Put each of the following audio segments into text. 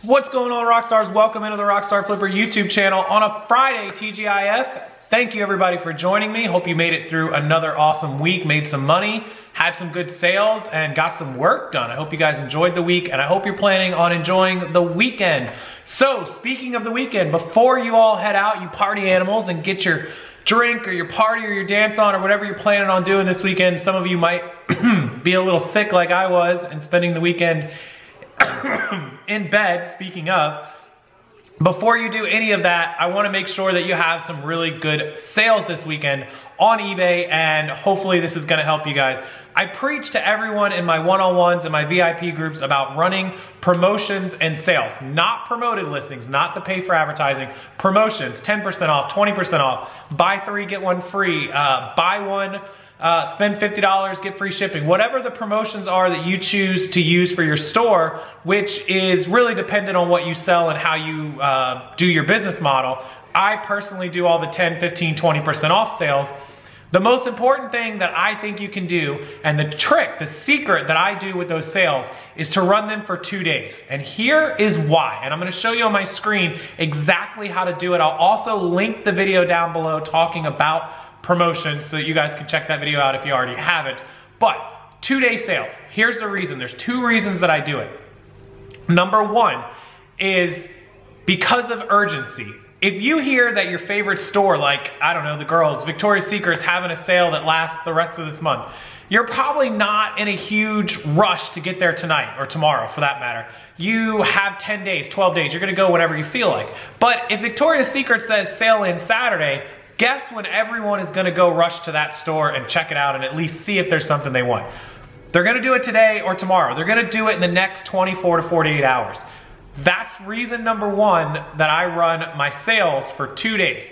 What's going on, Rockstars? Welcome into the Rockstarflipper YouTube channel on a Friday, TGIF. Thank you everybody for joining me. Hope you made it through another awesome week, made some money, had some good sales, and got some work done. I hope you guys enjoyed the week, and I hope you're planning on enjoying the weekend. So, speaking of the weekend, before you all head out, you party animals, and get your drink or your party or your dance on or whatever you're planning on doing this weekend. Some of you might be a little sick like I was and spending the weekend in bed. Speaking of, before you do any of that, I want to make sure that you have some really good sales this weekend on eBay, and hopefully this is going to help you guys. I preach to everyone in my one-on-ones and my VIP groups about running promotions and sales, not promoted listings, not the pay for advertising, promotions, 10% off, 20% off, buy 3, get 1 free, buy 1, spend $50, get free shipping. Whatever the promotions are that you choose to use for your store, which is really dependent on what you sell and how you do your business model. I personally do all the 10, 15, 20% off sales. The most important thing that I think you can do, and the trick, the secret that I do with those sales, is to run them for 2 days. And here is why. And I'm gonna show you on my screen exactly how to do it. I'll also link the video down below talking about promotions so that you guys can check that video out if you already haven't. But 2-day sales, here's the reason. There's 2 reasons that I do it. Number 1 is because of urgency. If you hear that your favorite store, like, I don't know, the girls, Victoria's Secret's having a sale that lasts the rest of this month, you're probably not in a huge rush to get there tonight or tomorrow for that matter. You have 10 days, 12 days, you're gonna go whenever you feel like. But if Victoria's Secret says sale in Saturday, guess when everyone is gonna go rush to that store and check it out and at least see if there's something they want. They're gonna do it today or tomorrow. They're gonna do it in the next 24 to 48 hours. That's reason number 1 that I run my sales for 2 days.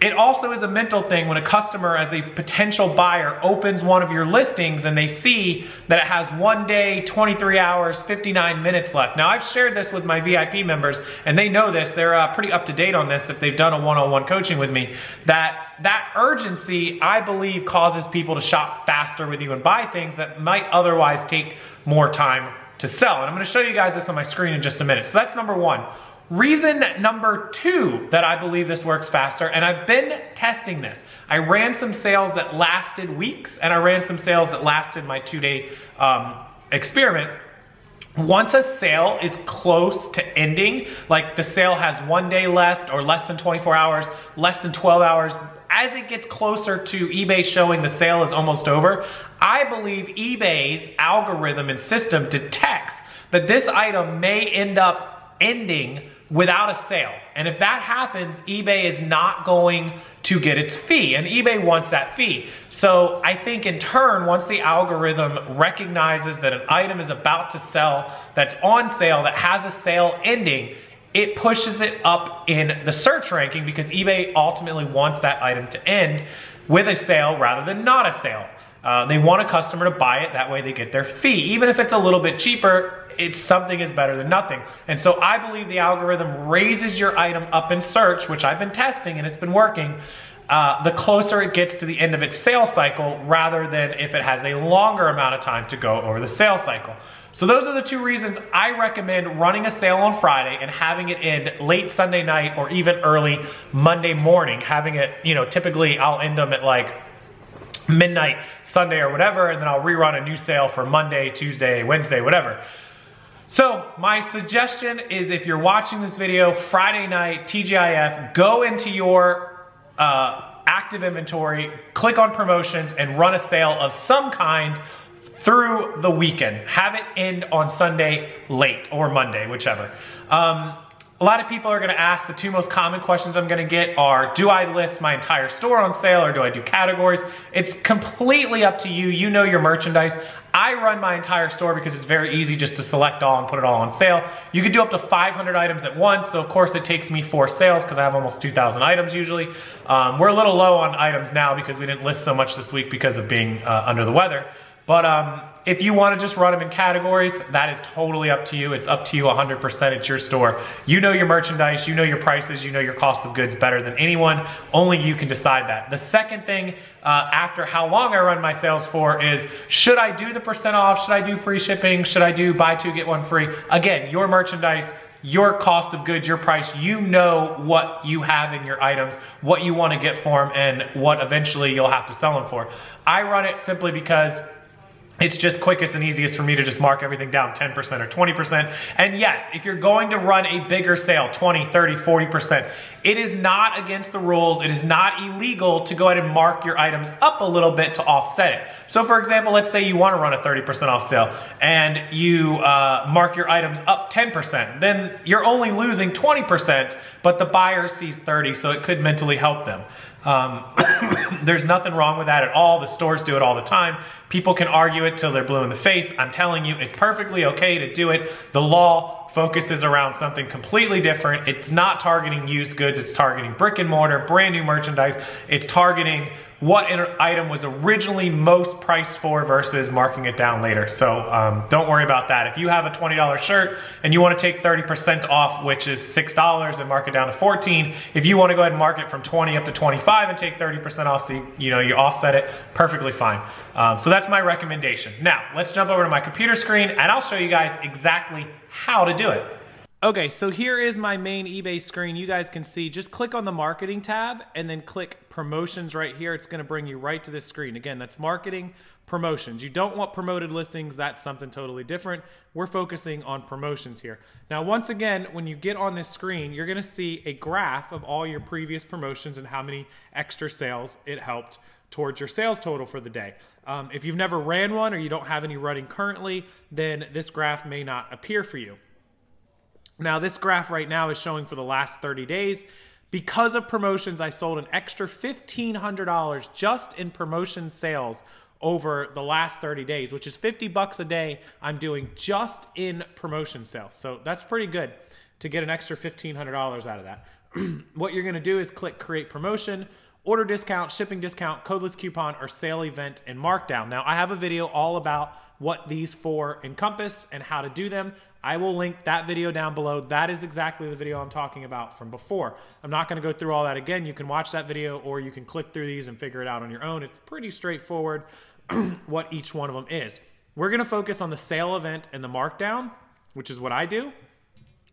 It also is a mental thing when a customer, as a potential buyer, opens one of your listings and they see that it has 1 day, 23 hours, 59 minutes left. Now, I've shared this with my VIP members, and they know this. They're pretty up to date on this if they've done a one-on-one coaching with me, that urgency, I believe, causes people to shop faster with you and buy things that might otherwise take more time to sell. And I'm gonna show you guys this on my screen in just a minute. So that's number 1. Reason number 2 that I believe this works faster, and I've been testing this. I ran some sales that lasted weeks, and I ran some sales that lasted my 2-day experiment. Once a sale is close to ending, like the sale has 1 day left or less than 24 hours, less than 12 hours, as it gets closer to eBay showing the sale is almost over, I believe eBay's algorithm and system detects that this item may end up ending without a sale. And if that happens, eBay is not going to get its fee, and eBay wants that fee. So I think in turn, once the algorithm recognizes that an item is about to sell, that's on sale, that has a sale ending, it pushes it up in the search ranking because eBay ultimately wants that item to end with a sale rather than not a sale. They want a customer to buy it, that way they get their fee. Even if it's a little bit cheaper, something is better than nothing. And so I believe the algorithm raises your item up in search, which I've been testing and it's been working, the closer it gets to the end of its sales cycle rather than if it has a longer amount of time to go over the sales cycle. So those are the 2 reasons I recommend running a sale on Friday and having it end late Sunday night or even early Monday morning. Having it, you know, typically I'll end them at like midnight Sunday or whatever, and then I'll rerun a new sale for Monday, Tuesday, Wednesday, whatever. So my suggestion is, if you're watching this video Friday night, TGIF, go into your active inventory, click on promotions, and run a sale of some kind through the weekend. Have it end on Sunday late or Monday, whichever. A lot of people are gonna ask, the 2 most common questions I'm gonna get are, do I list my entire store on sale or do I do categories? It's completely up to you. You know your merchandise. I run my entire store because it's very easy just to select all and put it all on sale. You could do up to 500 items at once, so of course it takes me 4 sales because I have almost 2,000 items usually. We're a little low on items now because we didn't list so much this week because of being under the weather. But if you want to just run them in categories, that is totally up to you. It's up to you 100%. It's your store. You know your merchandise, you know your prices, you know your cost of goods better than anyone. Only you can decide that. The second thing, after how long I run my sales for, is should I do the % off? Should I do free shipping? Should I do buy 2, get 1 free? Again, your merchandise, your cost of goods, your price. You know what you have in your items, what you want to get for them, and what eventually you'll have to sell them for. I run it simply because it's just quickest and easiest for me to just mark everything down 10% or 20%. And yes, if you're going to run a bigger sale, 20, 30, 40%, it is not against the rules. It is not illegal to go ahead and mark your items up a little bit to offset it. So for example, let's say you want to run a 30% off sale and you mark your items up 10%. Then you're only losing 20%, but the buyer sees 30, so it could mentally help them. There's nothing wrong with that at all. The stores do it all the time. People can argue it till they're blue in the face. I'm telling you, it's perfectly okay to do it. The law focuses around something completely different. It's not targeting used goods. It's targeting brick and mortar, brand new merchandise. It's targeting what an item was originally most priced for versus marking it down later. So don't worry about that. If you have a $20 shirt and you want to take 30% off, which is $6, and mark it down to 14, if you want to go ahead and mark it from 20 up to 25 and take 30% off, so you offset it, perfectly fine. So that's my recommendation. Now, let's jump over to my computer screen and I'll show you guys exactly how to do it. Okay, so here is my main eBay screen. You guys can see, just click on the marketing tab and then click promotions right here. It's gonna bring you right to this screen. Again, that's marketing, promotions. You don't want promoted listings, that's something totally different. We're focusing on promotions here. Now, once again, when you get on this screen, you're gonna see a graph of all your previous promotions and how many extra sales it helped towards your sales total for the day. If you've never ran one or you don't have any running currently, then this graph may not appear for you. Now, this graph right now is showing for the last 30 days. Because of promotions, I sold an extra $1,500 just in promotion sales over the last 30 days, which is 50 bucks a day I'm doing just in promotion sales. So that's pretty good to get an extra $1,500 out of that. What you're gonna do is click create promotion, order discount, shipping discount, codeless coupon, or sale event and markdown. Now, I have a video all about what these four encompass and how to do them. I will link that video down below. That is exactly the video I'm talking about from before. I'm not gonna go through all that again. You can watch that video or you can click through these and figure it out on your own. It's pretty straightforward what each one of them is. We're gonna focus on the sale event and the markdown, which is what I do.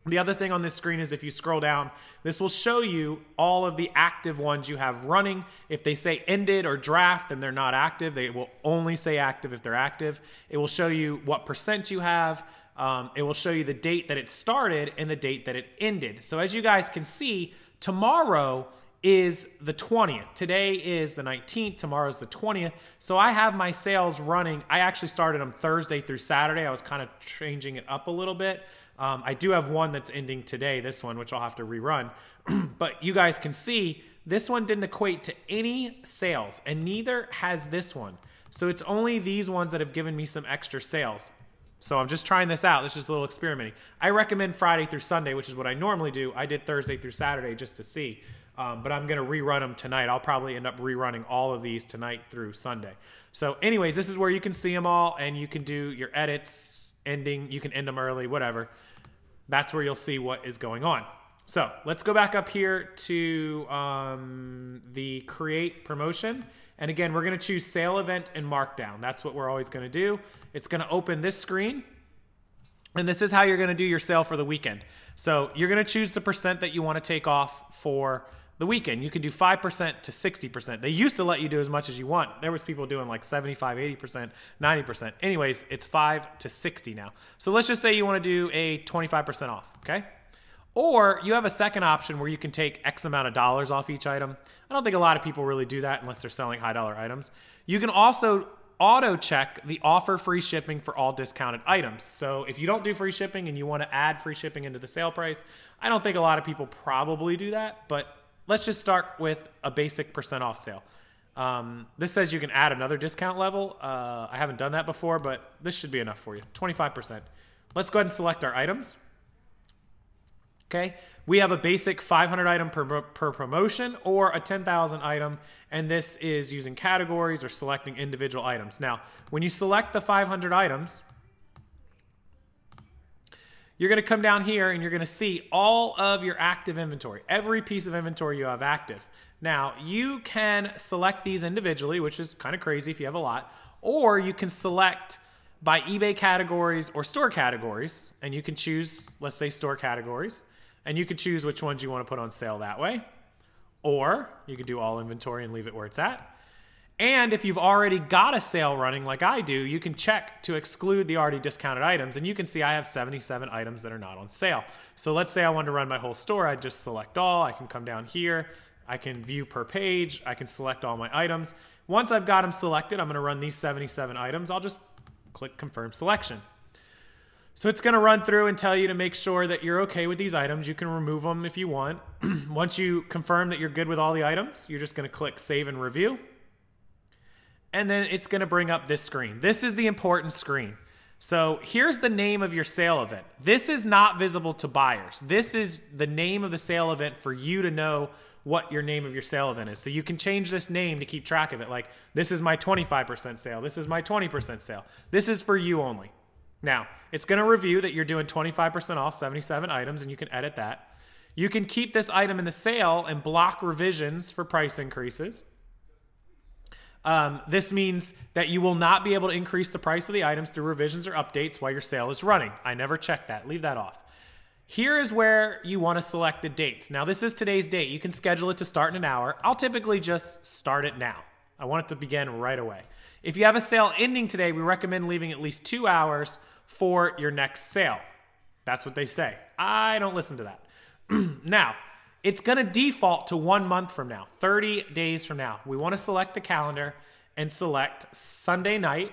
The other thing on this screen is if you scroll down, this will show you all of the active ones you have running. If they say ended or draft, then they're not active. They will only say active if they're active. It will show you what percent you have. It will show you the date that it started and the date that it ended. So as you guys can see, tomorrow is the 20th. Today is the 19th, tomorrow's the 20th. So I have my sales running. I actually started them Thursday through Saturday. I was kind of changing it up a little bit. I do have one that's ending today, this one, which I'll have to rerun. But you guys can see this one didn't equate to any sales, and neither has this one. So it's only these ones that have given me some extra sales. So I'm just trying this out. This is just a little experimenting. I recommend Friday through Sunday, which is what I normally do. I did Thursday through Saturday just to see. But I'm going to rerun them tonight. I'll probably end up rerunning all of these tonight through Sunday. So anyways, this is where you can see them all, and you can do your edits, ending. You can end them early, whatever. That's where you'll see what is going on. So let's go back up here to the create promotion. And again, we're going to choose sale event and markdown. That's what we're always going to do. It's going to open this screen. And this is how you're going to do your sale for the weekend. So you're going to choose the percent that you want to take off for the weekend. You can do 5% to 60%. They used to let you do as much as you want. There was people doing like 75, 80%, 90%. Anyways, it's 5 to 60 now. So let's just say you want to do a 25% off, okay? Or you have a second option where you can take X amount of dollars off each item. I don't think a lot of people really do that unless they're selling high dollar items. You can also auto check the offer free shipping for all discounted items. So if you don't do free shipping and you want to add free shipping into the sale price, I don't think a lot of people probably do that, but let's just start with a basic percent off sale. This says you can add another discount level. I haven't done that before, but this should be enough for you, 25%. Let's go ahead and select our items. Okay, we have a basic 500 item per promotion or a 10,000 item, and this is using categories or selecting individual items. Now, when you select the 500 items, you're going to come down here and you're going to see all of your active inventory, every piece of inventory you have active. Now, you can select these individually, which is kind of crazy if you have a lot, or you can select by eBay categories or store categories, and you can choose, let's say, store categories, and you can choose which ones you want to put on sale that way. Or you could do all inventory and leave it where it's at. And if you've already got a sale running like I do, you can check to exclude the already discounted items, and you can see I have 77 items that are not on sale. So let's say I wanted to run my whole store. I'd just select all. I can come down here. I can view per page. I can select all my items. Once I've got them selected, I'm going to run these 77 items. I'll just click confirm selection. So it's going to run through and tell you to make sure that you're okay with these items. You can remove them if you want. Once you confirm that you're good with all the items, you're just going to click save and review. And then it's going to bring up this screen. This is the important screen. So here's the name of your sale event. This is not visible to buyers. This is the name of the sale event for you to know what your name of your sale event is. So you can change this name to keep track of it. Like, this is my 25% sale. This is my 20% sale. This is for you only. Now, it's going to review that you're doing 25% off 77 items, and you can edit that. You can keep this item in the sale and block revisions for price increases. This means that you will not be able to increase the price of the items through revisions or updates while your sale is running. I never check that. Leave that off. Here is where you want to select the dates. Now, this is today's date. You can schedule it to start in an hour. I'll typically just start it now. I want it to begin right away. If you have a sale ending today, we recommend leaving at least 2 hours for your next sale. That's what they say. I don't listen to that. Now, it's going to default to 1 month from now, 30 days from now. We want to select the calendar and select Sunday night.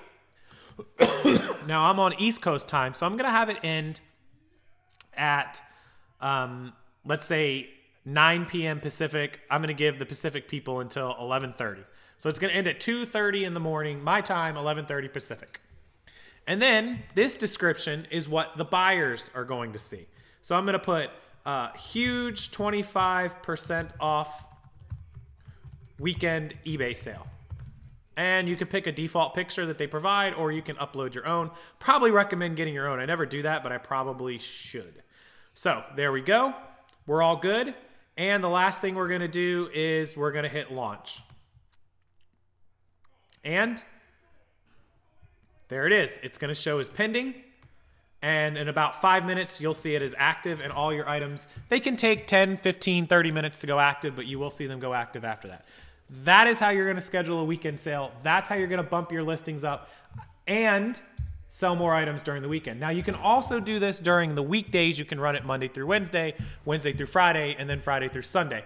Now, I'm on East Coast time, so I'm going to have it end at, let's say, 9 p.m. Pacific. I'm going to give the Pacific people until 11:30. So it's going to end at 2:30 in the morning, my time, 11:30 Pacific. And then this description is what the buyers are going to see. So I'm going to put huge 25% off weekend eBay sale. And you can pick a default picture that they provide, or you can upload your own. Probably recommend getting your own. I never do that, but I probably should. So there we go. We're all good. And the last thing we're going to do is we're going to hit launch. And there it is. It's going to show as pending. And in about 5 minutes, you'll see it as active, and all your items, they can take 10, 15, 30 minutes to go active, but you will see them go active after that. That is how you're going to schedule a weekend sale. That's how you're going to bump your listings up and sell more items during the weekend. Now, you can also do this during the weekdays. You can run it Monday through Wednesday, Wednesday through Friday, and then Friday through Sunday.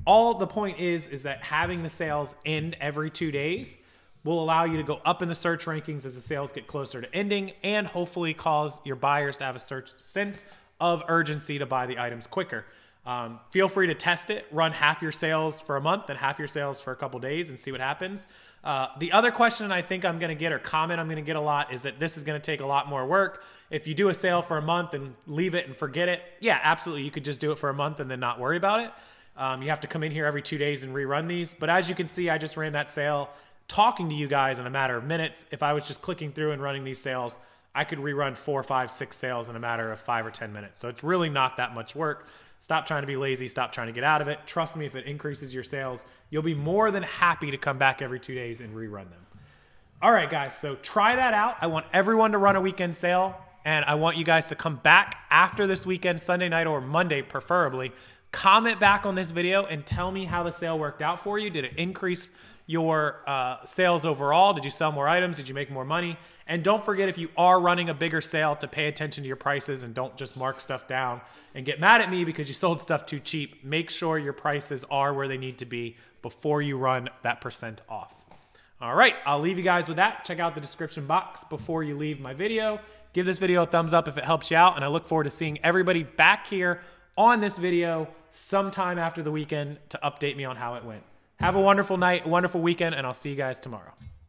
All the point is that having the sales end every 2 days will allow you to go up in the search rankings as the sales get closer to ending, and hopefully cause your buyers to have a sense of urgency to buy the items quicker. Feel free to test it. Run half your sales for a month and half your sales for a couple days and see what happens. The other question I think I'm going to get, or comment I'm going to get a lot, is that this is going to take a lot more work. If you do a sale for a month and leave it and forget it, yeah, absolutely. You could just do it for a month and then not worry about it. You have to come in here every 2 days and rerun these. But as you can see, I just ran that sale talking to you guys in a matter of minutes. If I was just clicking through and running these sales, I could rerun 4, 5, 6 sales in a matter of 5 or 10 minutes. So it's really not that much work. Stop trying to be lazy. Stop trying to get out of it. Trust me, if it increases your sales, you'll be more than happy to come back every 2 days and rerun them. All right, guys, so try that out. I want everyone to run a weekend sale, and I want you guys to come back after this weekend, Sunday night or Monday preferably. Comment back on this video and tell me how the sale worked out for you. Did it increase your sales overall? Did you sell more items? Did you make more money? And don't forget, if you are running a bigger sale, to pay attention to your prices and don't just mark stuff down and get mad at me because you sold stuff too cheap. Make sure your prices are where they need to be before you run that % off. All right, I'll leave you guys with that. Check out the description box before you leave my video. Give this video a thumbs up if it helps you out, and I look forward to seeing everybody back here on this video sometime after the weekend to update me on how it went. Have a wonderful night, a wonderful weekend, and I'll see you guys tomorrow.